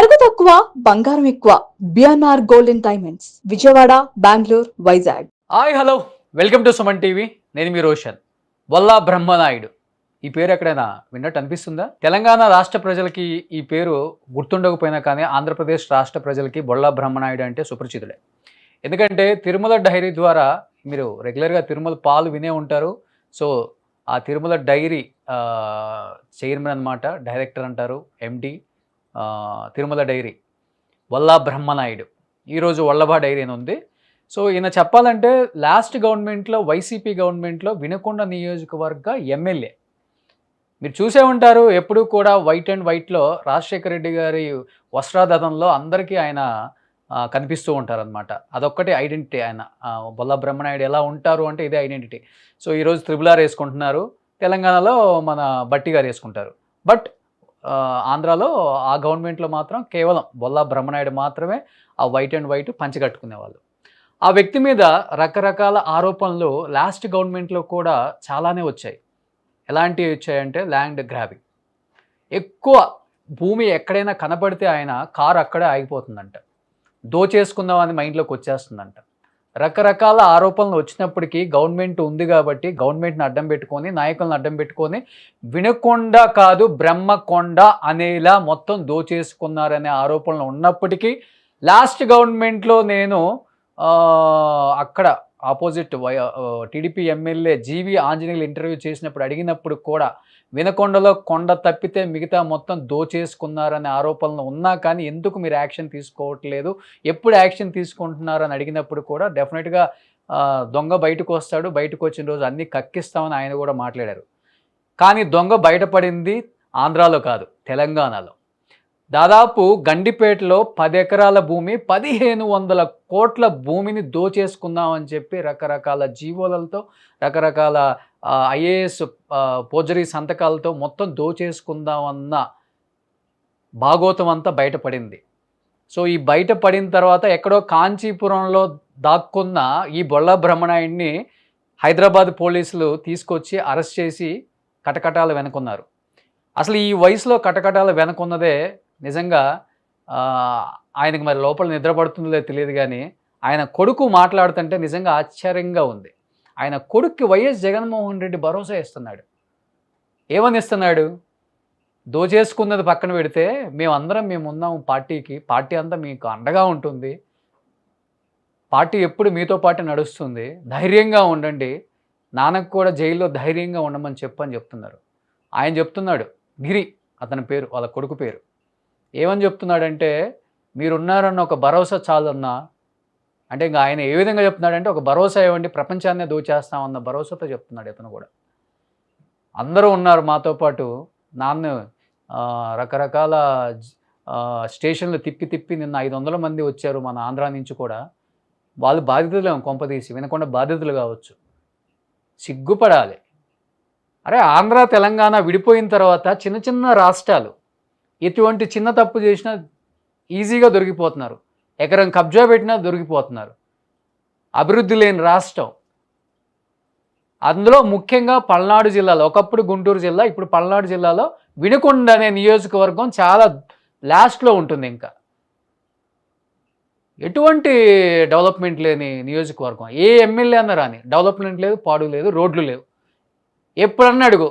తరుగు తక్కువ బంగారం ఎక్కువ BNR gold and diamonds Vijayawada Bengaluru Vizag. Hi hello welcome to Suman TV. నేను మీ రోషన్. బొల్లా బ్రహ్మనాయుడు ఈ పేరు ఎక్కడైనా విన్నట్టు అనిపిస్తుందా? తెలంగాణ రాష్ట్ర ప్రజలకి ఈ పేరు గుర్తుండకపోయినా కానీ ఆంధ్రప్రదేశ్ రాష్ట్ర ప్రజలకి బొల్లా బ్రహ్మనాయుడు అంటే సుపరిచితుడే. ఎందుకంటే తిరుమల డైరీ ద్వారా మీరు రెగ్యులర్గా తిరుమల పాలు వినే ఉంటారు. సో ఆ తిరుమల డైరీ చైర్మన్ అనమాట, డైరెక్టర్ అంటారు, ఎండి తిరుమల డైరీ వల్లా బ్రహ్మనాయుడు. ఈరోజు వల్లభా డైరీ అని ఉంది. సో ఈయన చెప్పాలంటే లాస్ట్ గవర్నమెంట్లో వైసీపీ గవర్నమెంట్లో వినుకొండ నియోజకవర్గ ఎమ్మెల్యే. మీరు చూసే ఉంటారు, ఎప్పుడు కూడా వైట్ అండ్ వైట్లో రాజశేఖర రెడ్డి గారి వస్త్రాధనంలో అందరికీ ఆయన కనిపిస్తూ ఉంటారనమాట. అదొక్కటి ఐడెంటిటీ ఆయన. బొల్లా బ్రహ్మనాయుడు ఎలా ఉంటారు అంటే ఇదే ఐడెంటిటీ. సో ఈరోజు త్రిబుల్ ఆర్ వేసుకుంటున్నారు, తెలంగాణలో మన బట్టి గారు వేసుకుంటారు. బట్ ఆంధ్రాలో ఆ గవర్నమెంట్లో మాత్రం కేవలం బొల్లా బ్రహ్మనాయుడు మాత్రమే ఆ వైట్ అండ్ వైట్ పంచికట్టుకునేవాళ్ళు. ఆ వ్యక్తి మీద రకరకాల ఆరోపణలు లాస్ట్ గవర్నమెంట్లో కూడా చాలానే వచ్చాయి. ఎలాంటివి వచ్చాయంటే ల్యాండ్ గ్రాబింగ్. ఎక్కువ భూమి ఎక్కడైనా కనబడితే ఆయన కారు అక్కడే ఆగిపోతుందంట, దోచేసుకుందామని మైండ్లోకి వచ్చేస్తుందంట. రకరకాల ఆరోపణలు వచ్చినప్పటికీ గవర్నమెంట్ ఉంది కాబట్టి గవర్నమెంట్ని అడ్డం పెట్టుకొని, నాయకులను అడ్డం పెట్టుకొని వినుకొండ కాదు బ్రహ్మకొండ అనేలా మొత్తం దోచేసుకున్నారనే ఆరోపణలు ఉన్నప్పటికీ లాస్ట్ గవర్నమెంట్లో నేను అక్కడ ఆపోజిట్ టీడీపీ ఎమ్మెల్యే జీవి ఆంజనేయులు ఇంటర్వ్యూ చేసినప్పుడు అడిగినప్పుడు కూడా వినుకొండలో కొండ తప్పితే మిగతా మొత్తం దోచేసుకున్నారనే ఆరోపణలు ఉన్నా కానీ ఎందుకు మీరు యాక్షన్ తీసుకోవట్లేదు, ఎప్పుడు యాక్షన్ తీసుకుంటున్నారని అడిగినప్పుడు కూడా డెఫినెట్గా దొంగ బయటకు వస్తాడు, బయటకు వచ్చిన రోజు అన్నీ కక్కిస్తామని ఆయన కూడా మాట్లాడారు. కానీ దొంగ బయటపడింది ఆంధ్రాలో కాదు, తెలంగాణలో. దాదాపు గండిపేటలో 10 ఎకరాల భూమి, 1500 కోట్ల భూమిని దోచేసుకుందామని చెప్పి రకరకాల జీవోలతో, రకరకాల ఐఏఎస్ పోజరీ సంతకాలతో మొత్తం దోచేసుకుందామన్న భాగోతం అంతా బయటపడింది. సో ఈ బయటపడిన తర్వాత ఎక్కడో కాంచీపురంలో దాక్కున్న ఈ బొల్లా బ్రహ్మనాయుడిని హైదరాబాద్ పోలీసులు తీసుకొచ్చి అరెస్ట్ చేసి కటకటాలు వెనుకున్నారు. అసలు ఈ వయసులో కటకటాలు వెనుకున్నదే నిజంగా ఆయనకు మరి లోపల నిద్రపడుతుందో తెలియదు, కానీ ఆయన కొడుకు మాట్లాడుతుంటే నిజంగా ఆశ్చర్యంగా ఉంది. ఆయన కొడుక్కి వైఎస్ జగన్మోహన్ రెడ్డి భరోసా ఇస్తున్నాడు. ఏమని ఇస్తున్నాడు? దోచేసుకున్నది పక్కన పెడితే మేము ఉన్నాము పార్టీకి, పార్టీ అంతా మీకు అండగా ఉంటుంది, పార్టీ ఎప్పుడు మీతో పాటు నడుస్తుంది, ధైర్యంగా ఉండండి, నాన్నకు కూడా జైల్లో ధైర్యంగా ఉండమని చెప్పని చెప్తున్నారు. ఆయన చెప్తున్నాడు, గిరి అతని పేరు, వాళ్ళ కొడుకు పేరు. ఏమని చెప్తున్నాడంటే మీరున్నారన్న ఒక భరోసా చాలన్నా అంటే ఇంకా ఆయన ఏ విధంగా చెప్తున్నాడంటే ఒక భరోసా ఇవ్వండి, ప్రపంచాన్నే దోచేస్తామన్న భరోసాతో చెప్తున్నాడు ఇతను కూడా. అందరూ ఉన్నారు మాతో పాటు, నాన్న రకరకాల స్టేషన్లు తిప్పి తిప్పి నిన్న 500 మంది వచ్చారు మన ఆంధ్రా నుంచి కూడా, వాళ్ళు బాధితులు కొంపదీసి వినకుండా బాధితులు కావచ్చు. సిగ్గుపడాలి. అరే ఆంధ్ర తెలంగాణ విడిపోయిన తర్వాత చిన్న చిన్న రాష్ట్రాలు ఎటువంటి చిన్న తప్పు చేసినా ఈజీగా దొరికిపోతున్నారు, ఎకరం కబ్జా పెట్టినా దొరికిపోతున్నారు. అభివృద్ధి లేని రాష్ట్రం. అందులో ముఖ్యంగా పల్నాడు జిల్లాలో, ఒకప్పుడు గుంటూరు జిల్లా, ఇప్పుడు పల్నాడు జిల్లాలో వినుకొండ అనే నియోజకవర్గం చాలా లాస్ట్లో ఉంటుంది. ఇంకా ఎటువంటి డెవలప్మెంట్ లేని నియోజకవర్గం. ఏ ఎమ్మెల్యే అన్నా రాని డెవలప్మెంట్ లేదు, పాడు లేదు, రోడ్లు లేవు. ఎప్పుడన్నా అడుగు,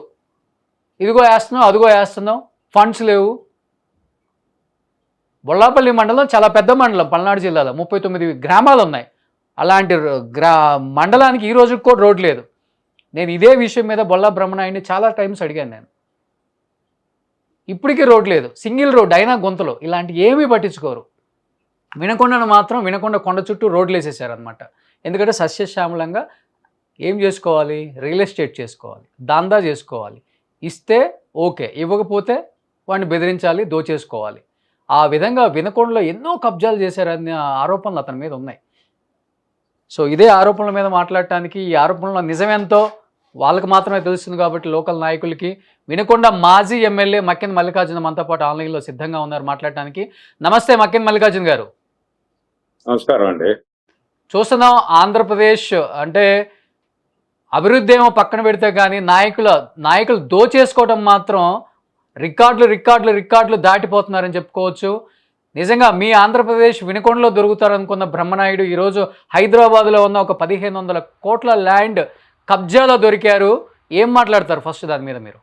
ఇదిగో వేస్తున్నాం అదిగో వేస్తున్నాం, ఫండ్స్ లేవు. బొల్లాపల్లి మండలం చాలా పెద్ద మండలం, పల్నాడు జిల్లాలో 39 గ్రామాలు ఉన్నాయి. అలాంటి మండలానికి ఈ రోజుకి కూడా రోడ్ లేదు. నేను ఇదే విషయం మీద బొల్లా బ్రహ్మనాయుడిని చాలా టైమ్స్ అడిగాను నేను. ఇప్పటికీ రోడ్ లేదు, సింగిల్ రోడ్ అయినా గుంతలు, ఇలాంటి ఏమీ పట్టించుకోరు. వినకొండను మాత్రం వినకొండ కొండ చుట్టూ రోడ్లు వేసేసారనమాట. ఎందుకంటే సస్యశ్యామలంగా ఏం చేసుకోవాలి, రియల్ ఎస్టేట్ చేసుకోవాలి, దాందా చేసుకోవాలి. ఇస్తే ఓకే, ఇవ్వకపోతే వాడిని బెదిరించాలి, దోచేసుకోవాలి. ఆ విధంగా వినకొండలో ఎన్నో కబ్జాలు చేశారనే ఆరోపణలు అతని మీద ఉన్నాయి. సో ఇదే ఆరోపణల మీద మాట్లాడటానికి, ఈ ఆరోపణలో నిజమేంతో వాళ్ళకి మాత్రమే తెలుస్తుంది కాబట్టి లోకల్ నాయకులకి, వినకొండ మాజీ ఎమ్మెల్యే మక్కెన్ మల్లికార్జున మనతో పాటు ఆన్లైన్లో సిద్ధంగా ఉన్నారు మాట్లాడటానికి. నమస్తే మక్కెన్ మల్లికార్జున గారు. నమస్కారం అండి. చూస్తున్నాం ఆంధ్రప్రదేశ్ అంటే అభివృద్ధి ఏమో పక్కన పెడితే కానీ నాయకులు దోచేసుకోవడం మాత్రం రికార్డులు దాటిపోతున్నారని చెప్పుకోవచ్చు. నిజంగా మీ ఆంధ్రప్రదేశ్ వినుకొండలో దొరుకుతారనుకున్న బ్రహ్మనాయుడు ఈరోజు హైదరాబాద్లో ఉన్న ఒక 1500 కోట్ల ల్యాండ్ కబ్జాలో దొరికారు. ఏం మాట్లాడతారు ఫస్ట్ దాని మీద మీరు?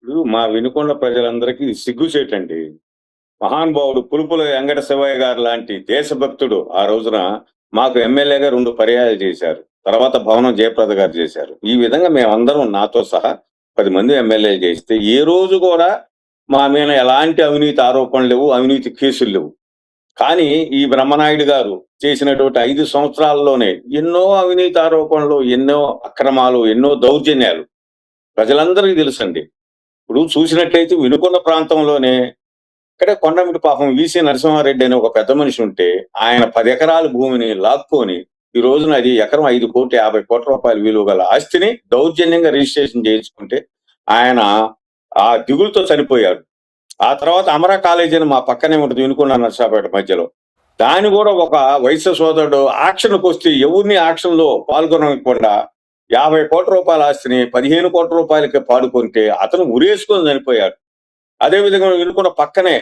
ఇప్పుడు మా వినుకొండ ప్రజలందరికీ ఇది సిగ్గుచేటండి. మహానుభావుడు పులుపుల వెంకట శివయ్య గారు లాంటి దేశభక్తుడు ఆ రోజున మాకు ఎమ్మెల్యేగా 2 పర్యాయాలు చేశారు. తర్వాత భవనం జయప్రద గారు చేశారు. ఈ విధంగా మేమందరం నాతో సహా 10 మంది ఎమ్మెల్యేలు చేస్తే ఏ రోజు కూడా మా మీద ఎలాంటి అవినీతి ఆరోపణలు లేవు, అవినీతి కేసులు లేవు. కానీ ఈ బ్రహ్మనాయుడు గారు చేసినటువంటి 5 సంవత్సరాల్లోనే ఎన్నో అవినీతి ఆరోపణలు, ఎన్నో అక్రమాలు, ఎన్నో దౌర్జన్యాలు ప్రజలందరికీ తెలుసండి. ఇప్పుడు చూసినట్లయితే వినుకొండ ప్రాంతంలోనే ఇక్కడే కొండమిటి పాపం వీసీ నరసింహారెడ్డి అనే ఒక పెద్ద మనిషి ఉంటే ఆయన 10 ఎకరాల భూమిని లాక్కొని ఈ రోజున అది ఎకరం 5,50 కోట్ల రూపాయల విలువ గల ఆస్తిని దౌర్జన్యంగా రిజిస్ట్రేషన్ చేయించుకుంటే ఆయన ఆ దిగులుతో చనిపోయాడు. ఆ తర్వాత అమరా కాలేజీ అని మా పక్కనే ఉంటుంది వినుకొండ నర్సాపేట మధ్యలో. దాన్ని కూడా ఒక వైశ్య సోదరుడు ఆక్షన్కి వస్తే ఎవరిని ఆక్షన్ లో పాల్గొనకుండా 50 కోట్ల రూపాయల ఆస్తిని 15 కోట్ల రూపాయలకి పాడుకుంటే అతను ఉరేసుకొని చనిపోయాడు. అదేవిధంగా వినుకొండ పక్కనే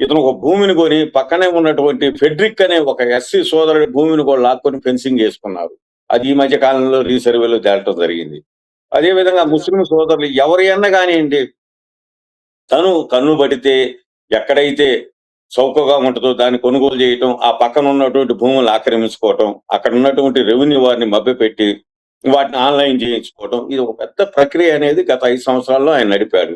ఇతను ఒక భూమిని కొని పక్కనే ఉన్నటువంటి ఫెడ్రిక్ అనే ఒక ఎస్సీ సోదరుడి భూమిని కూడా లాక్కొని ఫెన్సింగ్ చేసుకున్నారు. అది ఈ మధ్య కాలంలో రీసర్వేలో తేలటం జరిగింది. అదేవిధంగా ముస్లిం సోదరులు ఎవరైనా కానివ్వండి, తను కన్ను పడితే ఎక్కడైతే చౌకగా ఉంటుందో దాన్ని కొనుగోలు చేయటం, ఆ పక్కన ఉన్నటువంటి భూములు ఆక్రమించుకోవటం, అక్కడ ఉన్నటువంటి రెవెన్యూ వారిని మభ్యపెట్టి వాటిని ఆన్లైన్ చేయించుకోవటం, ఇది ఒక పెద్ద ప్రక్రియ అనేది గత 5 సంవత్సరాల్లో ఆయన నడిపాడు.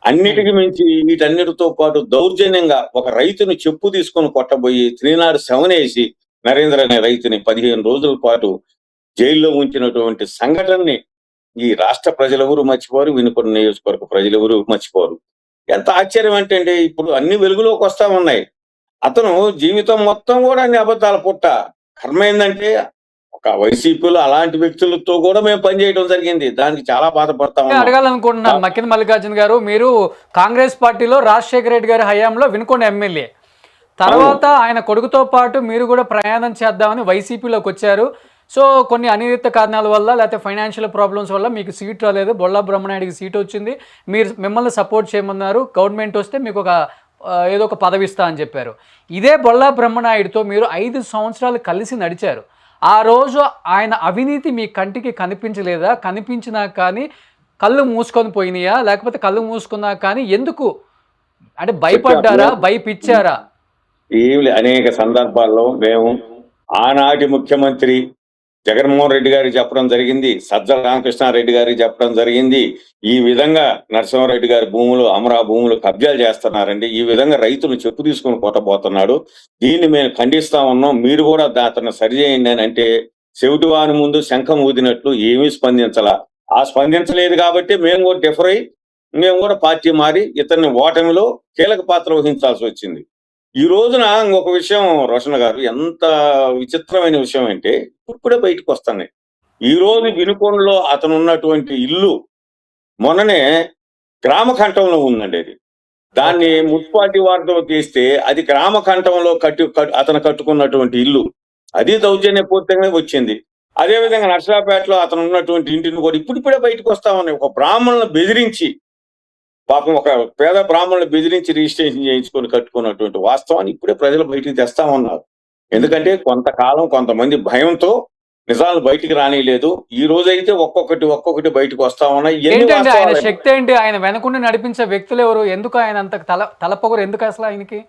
అన్నిటికి మించి వీటన్నిటితో పాటు దౌర్జన్యంగా ఒక రైతుని చెప్పు తీసుకొని కొట్టబోయి త్రీనాడు శవనేసి నరేంద్ర అనే రైతుని 15 రోజుల పాటు జైల్లో ఉంచినటువంటి సంఘటనని ఈ రాష్ట్ర ప్రజలెవరూ మర్చిపోరు, వినుకొండ నియోజకవర్గ ప్రజలెవరూ మర్చిపోరు. ఎంత ఆశ్చర్యం అంటే అండి, ఇప్పుడు అన్ని వెలుగులోకి వస్తా ఉన్నాయి. అతను జీవితం మొత్తం కూడా అన్ని అబద్ధాల పుట్ట. కర్మ ఏంటంటే ఒక వైసీపీలో అలాంటి వ్యక్తులతో కూడా మేము పనిచేయడం జరిగింది. దానికి చాలా బాధపడతా ఉన్నాం. అడగాలనుకుంటున్నాను మక్కిన మల్లికార్జున గారు, మీరు కాంగ్రెస్ పార్టీలో రాజశేఖర రెడ్డి గారి హయాంలో వినుకొండ ఎమ్మెల్యే, తర్వాత ఆయన కొడుకుతో పాటు మీరు కూడా ప్రయాణం చేద్దామని వైసీపీలోకి వచ్చారు. సో కొన్ని అనియమిత కారణాల వల్ల లేకపోతే ఫైనాన్షియల్ ప్రాబ్లమ్స్ వల్ల మీకు సీట్ రాలేదు. బొల్లా బ్రహ్మనాయుడికి సీట్ వచ్చింది. మిమ్మల్ని సపోర్ట్ చేయమన్నారు. గవర్నమెంట్ వస్తే మీకు ఒక ఏదో ఒక పదవి ఇస్తా అని చెప్పారు. ఇదే బొల్లా బ్రహ్మనాయుడితో మీరు 5 సంవత్సరాలు కలిసి నడిచారు. ఆ రోజు ఆయన అవినీతి మీ కంటికి కనిపించలేదా? కనిపించినా కానీ కళ్ళు మూసుకొని పోయినాయా? లేకపోతే కళ్ళు మూసుకున్నా కానీ ఎందుకు అంటే భయపడ్డారా, భయపిచ్చారా? ఏమి అనేక సందర్భాల్లో మేము ఆనాటి ముఖ్యమంత్రి జగన్మోహన్ రెడ్డి గారికి చెప్పడం జరిగింది, సజ్జల రామకృష్ణారెడ్డి గారికి చెప్పడం జరిగింది. ఈ విధంగా నరసింహారెడ్డి గారి భూములు, అమరా భూములు కబ్జాలు చేస్తున్నారండి, ఈ విధంగా రైతులు చెప్పు తీసుకుని కొట్టబోతున్నాడు, దీన్ని మేము ఖండిస్తా ఉన్నాం, మీరు కూడా అతను సరిచేయండి అని అంటే చెవిటివాని ముందు శంఖం ఊదినట్లు ఏమీ స్పందించాల. ఆ స్పందించలేదు కాబట్టి మేము కూడా డిఫర్ అయ్యి మేము కూడా పార్టీ మారి ఇతన్ని ఓటమిలో కీలక పాత్ర వహించాల్సి వచ్చింది. ఈ రోజున ఇంకొక విషయం రోషన్ గారు, ఎంత విచిత్రమైన విషయం అంటే ఇప్పుడే బయటకు వస్తున్నాయి. ఈ రోజు వినుకొండలో అతను ఉన్నటువంటి ఇల్లు మొన్ననే గ్రామకంఠంలో ఉందండి. అది దాన్ని మున్సిపాలిటీ వారితో తీస్తే అది గ్రామకంఠంలో అతను కట్టుకున్నటువంటి ఇల్లు, అది దౌర్జన్యపూర్తిగానే వచ్చింది. అదేవిధంగా నర్సరాపేటలో అతను ఉన్నటువంటి ఇంటిని కూడా ఇప్పుడిప్పుడే బయటకు వస్తా ఉన్నాయి. ఒక బ్రాహ్మణులను బెదిరించి, పాపం ఒక పేద బ్రాహ్మణులు బెదిరించి రిజిస్ట్రేషన్ చేయించుకొని కట్టుకున్నటువంటి వాస్తవాన్ని ఇప్పుడే ప్రజలు బయటికి తెస్తా ఉన్నారు. ఎందుకంటే కొంతకాలం కొంతమంది భయంతో నిజాలు బయటికి రానిలేదు. ఈ రోజైతే ఒక్కొక్కటి బయటకు వస్తా ఉన్నాయి. ఆయన శక్తి ఏంటి? ఆయన వెనకుండి నడిపించే వ్యక్తులు ఎవరు? ఎందుకు ఆయన అంత తలపొగరు? ఎందుకు అసలు ఆయనకి?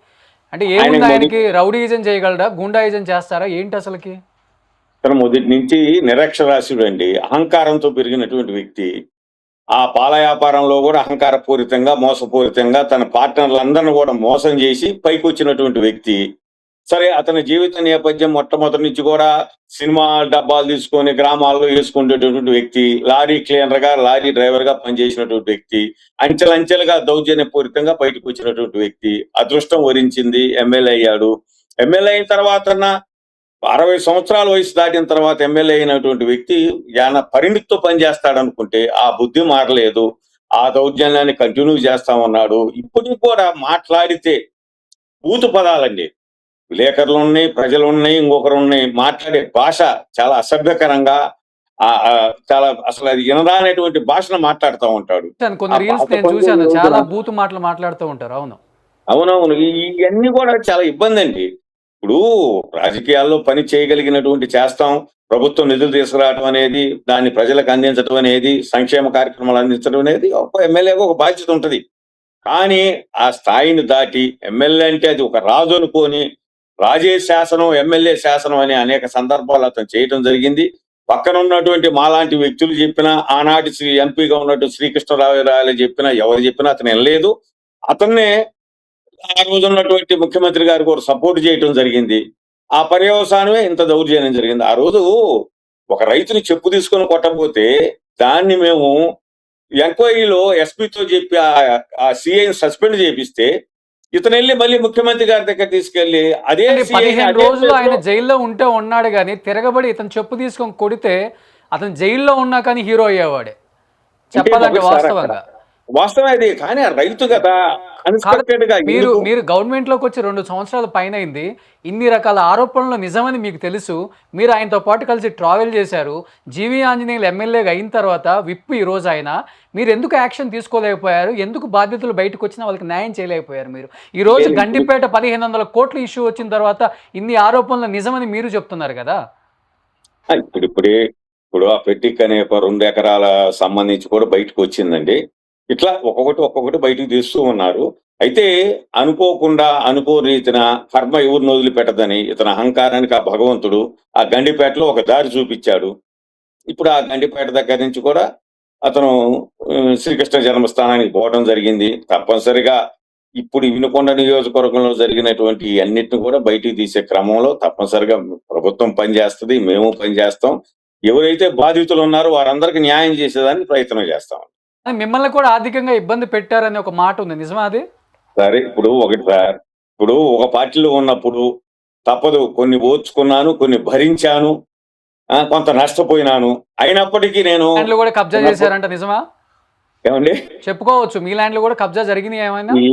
అంటే ఏముంది ఆయనకి? రౌడీయిజం చేయగలడా? గుండాయిజం చేస్తారా ఏంటి అసలుకి? తను మొదటి నుంచి నిరక్షరాస్యుడు అండి, అహంకారంతో పెరిగినటువంటి వ్యక్తి. ఆ పాల వ్యాపారంలో కూడా అహంకారపూరితంగా, మోసపూరితంగా తన పార్ట్నర్లందరినీ కూడా మోసం చేసి పైకి వచ్చినటువంటి వ్యక్తి. సరే, అతని జీవిత నేపథ్యం మొట్టమొదటి నుంచి కూడా సినిమా డబ్బాలు తీసుకొని గ్రామాల్లో వేసుకునేటటువంటి వ్యక్తి, లారీ క్లీనర్ గా, లారీ డ్రైవర్ గా పనిచేసినటువంటి వ్యక్తి, అంచెలంచెలుగా దౌర్జన్యపూరితంగా బయటకు వచ్చినటువంటి వ్యక్తి. అదృష్టం వరించింది, ఎమ్మెల్యే అయ్యాడు. ఎమ్మెల్యే అయిన తర్వాత 60 సంవత్సరాల వయసు దాటిన తర్వాత ఎమ్మెల్యే అయినటువంటి వ్యక్తి ఆయన పరిణితితో పనిచేస్తాడనుకుంటే ఆ బుద్ధి మారలేదు. ఆ దౌర్జన్యాన్ని కంటిన్యూ చేస్తా ఉన్నాడు. ఇప్పటికి కూడా మాట్లాడితే బూతు పదాలండి, విలేకరులు ఉన్నాయి, ప్రజలు ఉన్నాయి, ఇంకొకరు ఉన్నాయి, మాట్లాడే భాష చాలా అసభ్యకరంగా, చాలా అసలు అది వినరానటువంటి భాషను మాట్లాడుతూ ఉంటాడు. కొన్ని రీల్స్ నేను చూశాను, చాలా బూతు మాటలు మాట్లాడుతూ ఉంటారు. అవును, అవునవును. ఇయన్నీ కూడా చాలా ఇబ్బంది అండి. ఇప్పుడు రాజకీయాల్లో పని చేయగలిగినటువంటి చేస్తాం. ప్రభుత్వం నిధులు తీసుకురావడం అనేది, దాన్ని ప్రజలకు అందించడం అనేది, సంక్షేమ కార్యక్రమాలు అందించడం అనేది ఒక ఎమ్మెల్యేగా ఒక బాధ్యత ఉంటది. కానీ ఆ స్థాయిని దాటి ఎమ్మెల్యే అంటే అది ఒక రాజు అనుకోని, రాజే శాసనం, ఎమ్మెల్యే శాసనం అని అనేక సందర్భాలు అతను చేయటం జరిగింది. పక్కన ఉన్నటువంటి మాలాంటి వ్యక్తులు చెప్పినా, ఆనాటి ఎంపీగా ఉన్నట్టు శ్రీకృష్ణరావు చెప్పినా, ఎవరు చెప్పినా అతను వినలేదు. అతన్నే ఆ రోజు ఉన్నటువంటి ముఖ్యమంత్రి గారు కూడా సపోర్ట్ చేయటం జరిగింది. ఆ పర్యవసానమే ఇంత దౌర్జన్యం జరిగింది. ఆ రోజు ఒక రైతుని చెప్పు తీసుకొని కొట్టకపోతే దాన్ని మేము ఎంక్వైరీలో ఎస్పీతో చెప్పి ఆ సిఐని సస్పెండ్ చేపిస్తే ఇతనెళ్ళి మళ్ళీ ముఖ్యమంత్రి గారి దగ్గర తీసుకెళ్లి అదే అంటే సిఐని 15 అదే రోజులు ఆయన ప్లేస్‌లో జైల్లో ఉంటే ఉన్నాడు గానీ, తిరగబడి ఇతను చెప్పు తీసుకొని కొడితే, అతను జైల్లో ఉన్నా కానీ హీరో అయ్యేవాడే. అంటే చెప్పాలంటే ఒకటి సార్ అక్కడ వాస్తవంగా. వాస్తవం అది. కానీ ఆ రైతు కదా కాదు, అన్‌ఎక్స్‌పెక్టెడ్ గా మీరు ఎందుకు మీరు గవర్నమెంట్‌లోకి వచ్చి 2 సంవత్సరాల పైనయింది. ఇన్ని రకాల ఆరోపణలు నిజమని మీకు తెలుసు. మీరు ఆయనతో పాటు కలిసి ట్రావెల్ చేశారు. జీవీ ఆంజనేయులు ఎమ్మెల్యేగా అయిన తర్వాత విప్ ఈరోజు ఆయన. మీరెందుకు యాక్షన్ తీసుకోలేకపోయారు? ఎందుకు బాధ్యతలు బయటకొచ్చినా వాళ్ళకి న్యాయం చేయలేకపోయారు మీరు? ఈరోజు లేదు ఇప్పుడు గండిపేట 1500 కోట్ల ఇష్యూ వచ్చిన తర్వాత ఇన్ని ఆరోపణలు నిజమని మీరు చెప్తున్నారు కదా! ఇప్పుడిప్పుడే ఇప్పుడు ఆ పెట్టిక్ అనే ఒక 2 ఎకరాల సంబంధించి కూడా బయటకొచ్చిందండి. ఇట్లా ఒక్కొక్కటి బయటకు తీస్తూ ఉన్నారు. అయితే అనుకోకుండా, అనుకోని రీతిన కర్మ ఎవరిని వదిలిపెట్టదని ఇతని అహంకారానికి ఆ భగవంతుడు ఆ గండిపేటలో ఒక దారి చూపిచ్చాడు. ఇప్పుడు ఆ గండిపేట దగ్గర నుంచి కూడా అతను శ్రీకృష్ణ జన్మస్థానానికి పోవడం జరిగింది. తప్పనిసరిగా ఇప్పుడు ఈ వినుకొండ నియోజకవర్గంలో జరిగినటువంటి ఈ అన్నిటిని కూడా బయటికి తీసే క్రమంలో తప్పనిసరిగా ప్రభుత్వం పనిచేస్తది. మేము పనిచేస్తాం. ఎవరైతే బాధితులు ఉన్నారో వారందరికీ న్యాయం చేసేదానికి ప్రయత్నం చేస్తాం. మిమ్మల్ని కూడా ఆర్థికంగా ఇబ్బంది పెట్టారనే ఒక మాట ఉంది. నిజమా అది? సరే ఇప్పుడు ఒకటి సార్, ఇప్పుడు ఒక పార్టీలో ఉన్నప్పుడు తప్పదు. కొన్ని ఓర్చుకున్నాను, కొన్ని భరించాను, కొంత నష్టపోయినాను. అయినప్పటికీ నేను ల్యాండ్‌లు కూడా కబ్జా చిన్నప్పుడు చేశారంట నిజమా? ఏమండి? చెప్పుకోవచ్చు. మీ ల్యాండ్‌లు కూడా కబ్జా జరిగినాయా ఏమైనా? ఈ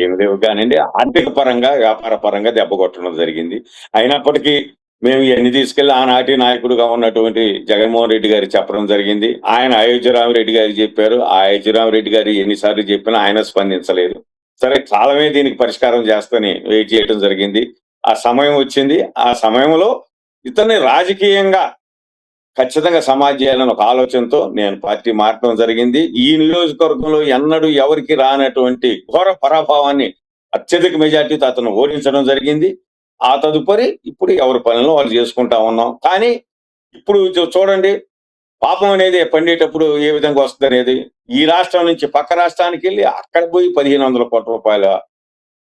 ఏమి లేవు కానండి. ఆర్థిక పరంగా, వ్యాపార పరంగా దెబ్బ కొట్టడం జరిగింది. అయినప్పటికీ మేము ఇయన్నీ తీసుకెళ్ళి ఆనాటి నాయకుడిగా ఉన్నటువంటి జగన్మోహన్ రెడ్డి గారికి చెప్పడం జరిగింది. ఆయన అయోధ్యరామిరెడ్డి గారికి చెప్పారు. ఆ అయోధ్యరామిరెడ్డి గారు ఎన్ని సార్లు చెప్పినా ఆయన స్పందించలేదు. సరే కాలమే దీనికి పరిష్కారం చేస్తని వెయిట్ చేయడం జరిగింది. ఆ సమయం వచ్చింది. ఆ సమయంలో ఇతన్ని రాజకీయంగా ఖచ్చితంగా సమాధి చేయాలని ఒక ఆలోచనతో నేను పార్టీ మారటం జరిగింది. ఈ నియోజకవర్గంలో ఎన్నడూ ఎవరికి రానటువంటి ఘోర పరాభవాన్ని అత్యధిక మెజార్టీతో అతను ఓడించడం జరిగింది. ఆ తదుపరి ఇప్పుడు ఎవరి పనులను వాళ్ళు చేసుకుంటా ఉన్నాం. కానీ ఇప్పుడు చూడండి, పాపం అనేది పండేటప్పుడు ఏ విధంగా వస్తుందనేది ఈ రాష్ట్రం నుంచి పక్క రాష్ట్రానికి వెళ్ళి అక్కడ పోయి 1500 కోట్ల రూపాయల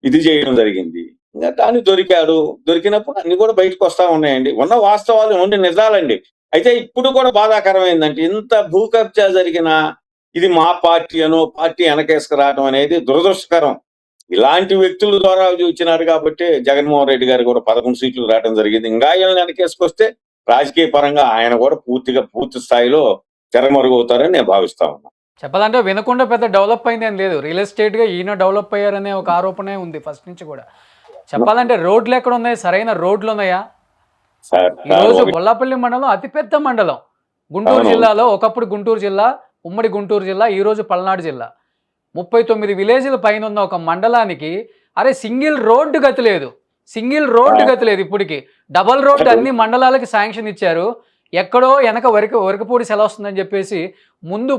ఇది చేయడం జరిగింది. ఇంకా దాన్ని దొరికాడు. దొరికినప్పుడు అన్ని కూడా బయటకు వస్తా ఉన్నాయండి. ఉన్న వాస్తవాలు ఉండి నిజాలండి. అయితే ఇప్పుడు కూడా బాధాకరం ఏందంటే ఇంత భూ కబ్జా జరిగినా ఇది మా పార్టీ అనో పార్టీ వెనకేసుకురావడం అనేది దురదృష్టకరం. ఇలాంటి వ్యక్తుల ద్వారా వచ్చినారు కాబట్టి జగన్మోహన్ రెడ్డి గారు కూడా 11 సీట్లు రావడం జరిగింది. ఇంకా వీళ్ళని వెనకేసుకొస్తే రాజకీయ పరంగా ఆయన కూడా పూర్తి స్థాయిలో తెరమరుగవుతారని నేను భావిస్తా ఉన్నా. చెప్పాలంటే వినకొండ పెద్ద డెవలప్ అయింది ఏం లేదు. రియల్ ఎస్టేట్‌గా ఈయన డెవలప్ అయ్యారనే ఒక ఆరోపణే ఉంది ఫస్ట్ నుంచి కూడా. చెప్పాలంటే రోడ్లు ఎక్కడున్నాయి? సరైన రోడ్లున్నాయా? సార్ ఈరోజు ఒకటి బొల్లాపల్లి మండలం అతిపెద్ద మండలం. గుంటూరు అవునవును. జిల్లాలో ఒకప్పుడు గుంటూరు జిల్లా, ఉమ్మడి గుంటూరు జిల్లా, ఈరోజు పల్నాడు జిల్లా. 39 విలేజ్‌ల పైనున్న ఒక మండలానికి సింగిల్ రోడ్డు గతి లేదు. సింగిల్ రోడ్డు ఆ, గతి లేదు ఇప్పటికి. డబల్ రోడ్డు అన్ని మండలాలకి శాంక్షన్ ఇచ్చారు. ఎక్కడో వెనక వరకపూడి సెలవస్తుందని చెప్పేసి ముందు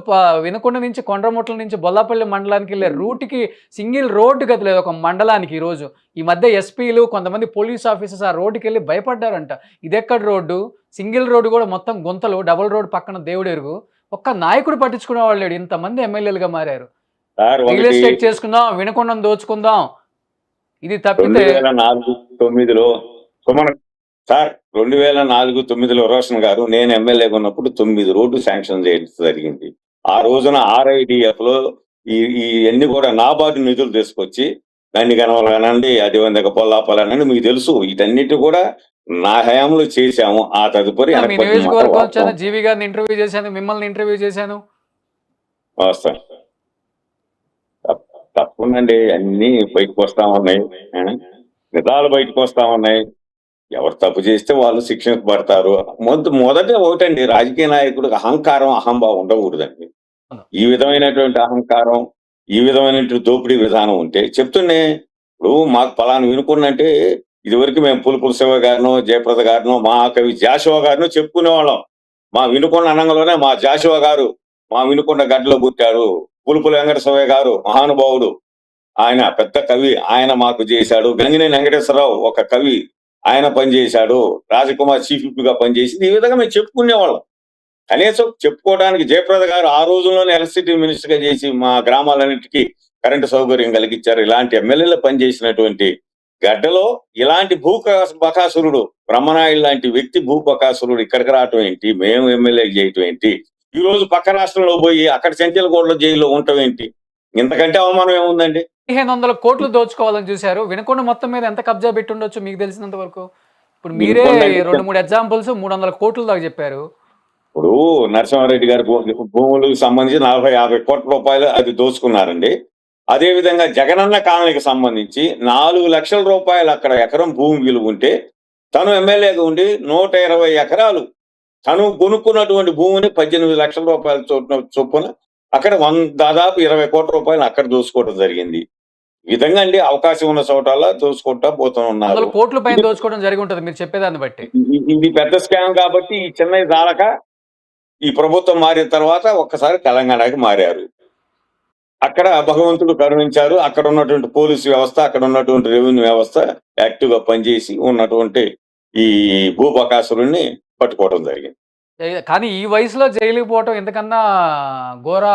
వినకొండ నుంచి కొండ్రముట్ల నుంచి బొల్లాపల్లి మండలానికి వెళ్ళే రూట్‌కి సింగిల్ రోడ్డు గతి లేదు ఒక మండలానికి ఈరోజు. ఈ మధ్య ఎస్పీలు కొంతమంది పోలీస్ ఆఫీసర్స్ ఆ రోడ్డుకెళ్ళి భయపడ్డారంట. ఇదెక్కడ రోడ్డు? సింగిల్ రోడ్డు కూడా మొత్తం గుంతలు, డబల్ రోడ్ పక్కన దేవుడెరుగు. ఒక్క నాయకుడు పట్టించుకునేవాడు లేడు. ఇంతమంది ఎమ్మెల్యేలుగా మారారు. సార్ రియల్ ఒకటి ఎస్టేట్ చేసుకుందాం, వినకొండను దోచుకుందాం. ఇది తప్పితే 2004-9లో సుమన్ సార్ 2004-9లో రోషన్ గారు నేను ఎమ్మెల్యేగా ఉన్నప్పుడు 9 రోడ్లు శాంక్షన్ చేయడం జరిగింది. ఆ రోజున RIDF లో ఇవన్నీ కూడా నాబార్డు నిధులు తీసుకొచ్చి గండి గనవలనండి, అదేవిధంగా పొల్లాపలనండి మీకు తెలుసు వీటన్నిటి కూడా నా హయాంలో చేశాము. ఆ తదుపరి మీ వెనకబడిన మాట నియోజకవర్గం వచ్చాను, వాస్తవం. జీవి గారిని ఇంటర్వ్యూ చేశాను, మిమ్మల్ని ఇంటర్వ్యూ చేశాను. వాస్తవం. తప్పకుండండి అన్ని బయటకు వస్తా ఉన్నాయి. ఆ, నిజాలు బయటకు వస్తా ఉన్నాయి. ఎవరు తప్పు చేస్తే వాళ్ళు శిక్షించబడతారు. మొదట ఒకటండి, రాజకీయ నాయకుడికి అహంకారం, అహంభావం ఉండకూడదండి. ఈ విధమైనటువంటి అహంకారం ఈ విధమైన దోపిడీ విధానం ఉంటే చెప్తుండే. ఇప్పుడు మాకు పలానా వినుకున్నంటే ఇదివరకు మేము పులుపుల శివ గారినో, జయప్రద గారినో, మహాకవి జాషువా గారినో చెప్పుకునేవాళ్ళం. మా వినుకొండ అనంగంలోనే మా జాషువా గారు మా వినుకొండ గడ్డలో పుట్టాడు. పులుపుల వెంకట శివయ్య గారు మహానుభావుడు. ఆయన పెద్ద కవి. ఆయన మాకు చేశాడు. గంగినేని వెంకటేశ్వరరావు ఒక కవి. ఆయన పనిచేశాడు. రాజకుమార్ చీఫ్ విప్ గా పనిచేసింది. ఈ విధంగా మేము చెప్పుకునేవాళ్ళం. కనీసం చెప్పుకోవడానికి జయప్రద గారు ఆ రోజుల్లోనే ఎలక్ట్రిసిటీ మినిస్టర్ గా చేసి మా గ్రామాలన్నిటికీ కరెంటు సౌకర్యం కలిగించారు. ఇలాంటి ఎమ్మెల్యేలు పనిచేసినటువంటి గడ్డలో ఇలాంటి బకాసురుడు బ్రహ్మనాయుడు లాంటి వ్యక్తి బకాసురుడు ఇక్కడికి రావటం ఏంటి? మేము ఎమ్మెల్యే చేయటం ఏంటి? ఈ రోజు పక్క రాష్ట్రంలో పోయి అక్కడ చెంచలగూడలో జైల్లో ఉండటం ఏంటి? ఇంతకంటే అవమానం ఏముందండి? 1500 కోట్లు దోచుకోవాలని చూశారు. వినకొండ మొత్తం మీద ఎంత కబ్జా పెట్టి ఉండొచ్చు మీకు తెలిసినంత వరకు? ఇప్పుడు మీరే వినుకొండ అంటే 2-3 ఎగ్జాంపుల్స్ 300 కోట్ల దాకా చెప్పారు. ఇప్పుడు నరసింహారెడ్డి గారి భూములకు సంబంధించి 40-50 కోట్ల రూపాయలు అది దోచుకున్నారండి. అదే విధంగా జగనన్న కాలనీకి సంబంధించి 4 లక్షల రూపాయలు అక్కడ ఎకరం భూమి విలువ ఉంటే తను ఎమ్మెల్యేగా ఉండి 120 ఎకరాలు తను కొనుక్కున్నటువంటి భూమిని 18 లక్షల రూపాయల చొప్పున అక్కడ దాదాపు 20 కోట్ల రూపాయలు అక్కడ దోచుకోవడం జరిగింది. ఈ విధంగా అండి అవకాశం ఉన్న చోటల్లా దోచుకుంటా పోతూ ఉన్నారు. 100 కోట్ల పైన దోచుకోవడం జరిగి ఉంటుంది మీరు చెప్పేదాన్ని బట్టి. ఇది పెద్ద స్కామ్ కాబట్టి ఈ చెన్నై దాలక ఈ ప్రభుత్వం మారిన తర్వాత ఒక్కసారి తెలంగాణకి మారారు. అక్కడ భగవంతుడు కరుణించారు. అక్కడ ఉన్నటువంటి పోలీసు వ్యవస్థ, అక్కడ ఉన్నటువంటి రెవెన్యూ వ్యవస్థ యాక్టివ్ గా పనిచేసి ఉన్నటువంటి ఈ భూబకాసురుణ్ణి పట్టుకోవడం జరిగింది. కానీ ఈ వయసులో జైలుకి పోవటం ఇంతకన్నా ఘోర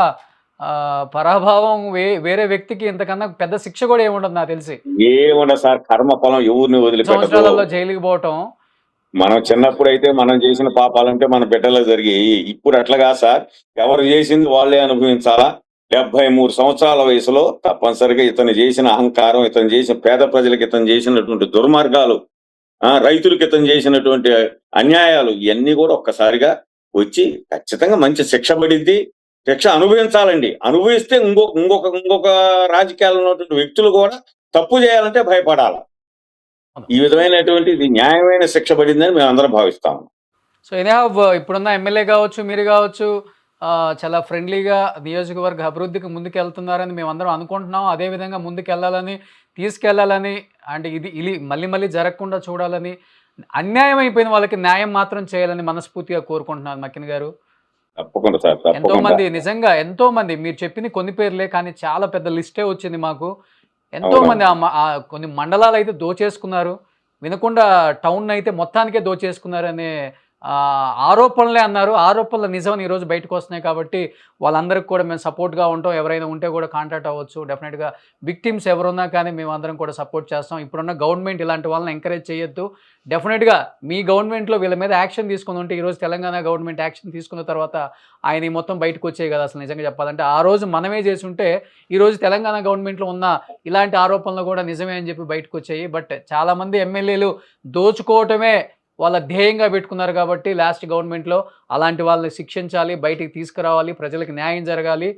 పరాభావం వేరే వ్యక్తికి ఇంతకన్నా పెద్ద శిక్ష కూడా ఏముండదు నాకు తెలిసి. ఏమన్నా సార్, కర్మ ఫలం ఎవరిని వదిలిపెట్టదు. సంవత్సరాలలో జైలుకి పోవటం. మనం చిన్నప్పుడు అయితే మనం చేసిన పాపాలంటే మన బిడ్డలో జరిగాయి. ఇప్పుడు అట్లాగా సార్, ఎవరు చేసింది వాళ్ళే అనుభవించాలా? 73 సంవత్సరాల వయసులో తప్పనిసరిగా ఇతను చేసిన అహంకారం, ఇతను చేసిన పేద ప్రజలకు ఇతను చేసినటువంటి దుర్మార్గాలు, రైతులకు ఇతను చేసినటువంటి అన్యాయాలు ఇవన్నీ కూడా ఒక్కసారిగా వచ్చి ఖచ్చితంగా మంచి శిక్ష పడిద్ది. శిక్ష అనుభవించాలండి. అనుభవిస్తే ఇంకొక రాజకీయాల్లో ఉన్నటువంటి వ్యక్తులు కూడా తప్పు చేయాలంటే భయపడాలి. ఈ విధమైనటువంటి ఇది న్యాయమైన శిక్ష పడిందని మేము అందరం భావిస్తాము. సో ఇప్పుడున్న ఎమ్మెల్యే కావచ్చు, మీరు కావచ్చు, చాలా ఫ్రెండ్లీగా నియోజకవర్గ అభివృద్ధికి ముందుకెళ్తున్నారని మేమందరం అనుకుంటున్నాం. అదేవిధంగా ముందుకెళ్ళాలని, తీసుకెళ్లాలని, అంటే ఇది మళ్ళీ జరగకుండా చూడాలని, అన్యాయం అయిపోయిన వాళ్ళకి న్యాయం మాత్రం చేయాలని మనస్ఫూర్తిగా కోరుకుంటున్నాను మక్కిన్ గారు. తప్పకుండా సార్, ఎంతో మంది, నిజంగా ఎంతో మంది, మీరు చెప్పింది కొన్ని పేర్లే కానీ చాలా పెద్ద లిస్టే వచ్చింది మాకు. ఎంతో మంది కొన్ని మండలాలు అయితే దోచేసుకున్నారు. వినకొండ టౌన్ అయితే మొత్తానికే దోచేసుకున్నారనే ఆరోపణలే అన్నారు. ఆరోపణలు నిజమని ఈరోజు బయటకు వస్తున్నాయి. కాబట్టి వాళ్ళందరికీ కూడా మేము సపోర్ట్గా ఉంటాం. ఎవరైనా ఉంటే కూడా కాంటాక్ట్ అవ్వచ్చు. డెఫినెట్గా విక్టిమ్స్ ఎవరున్నా కానీ మేము అందరం కూడా సపోర్ట్ చేస్తాం. ఇప్పుడున్న గవర్నమెంట్ ఇలాంటి వాళ్ళని ఎంకరేజ్ చేయొద్దు. డెఫినెట్గా మీ గవర్నమెంట్లో వీళ్ళ మీద యాక్షన్ తీసుకుని ఉంటే ఈరోజు తెలంగాణ గవర్నమెంట్ యాక్షన్ తీసుకున్న తర్వాత ఆయన మొత్తం బయటకు వచ్చాయి కదా. అసలు నిజంగా చెప్పాలంటే ఆ రోజు మనమే చేసి ఉంటే ఈరోజు తెలంగాణ గవర్నమెంట్లో ఉన్న ఇలాంటి ఆరోపణలు కూడా నిజమే అని చెప్పి బయటకు వచ్చాయి. బట్ చాలామంది ఎమ్మెల్యేలు దోచుకోవటమే వాళ్ళ ధ్యేయంగా పెట్టుకున్నారు. కాబట్టి లాస్ట్ గవర్నమెంట్లో అలాంటి వాళ్ళని శిక్షించాలి, బయటికి తీసుకురావాలి, ప్రజలకు న్యాయం జరగాలి.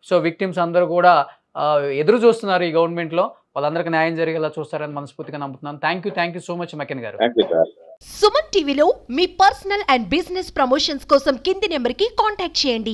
సో విక్టిమ్స్ అందరూ కూడా ఎదురు చూస్తున్నారు ఈ గవర్నమెంట్లో. వాళ్ళందరికీ న్యాయం జరిగేలా చూస్తారని మనస్ఫూర్తిగా నమ్ముతున్నాను. థ్యాంక్ యూ సో మచ్ మక్కిన్ గారు. సుమన్ టీవీలో మీ పర్సనల్ అండ్ బిజినెస్ ప్రమోషన్స్ కోసం కింది నెంబర్కి కాంటాక్ట్ చేయండి.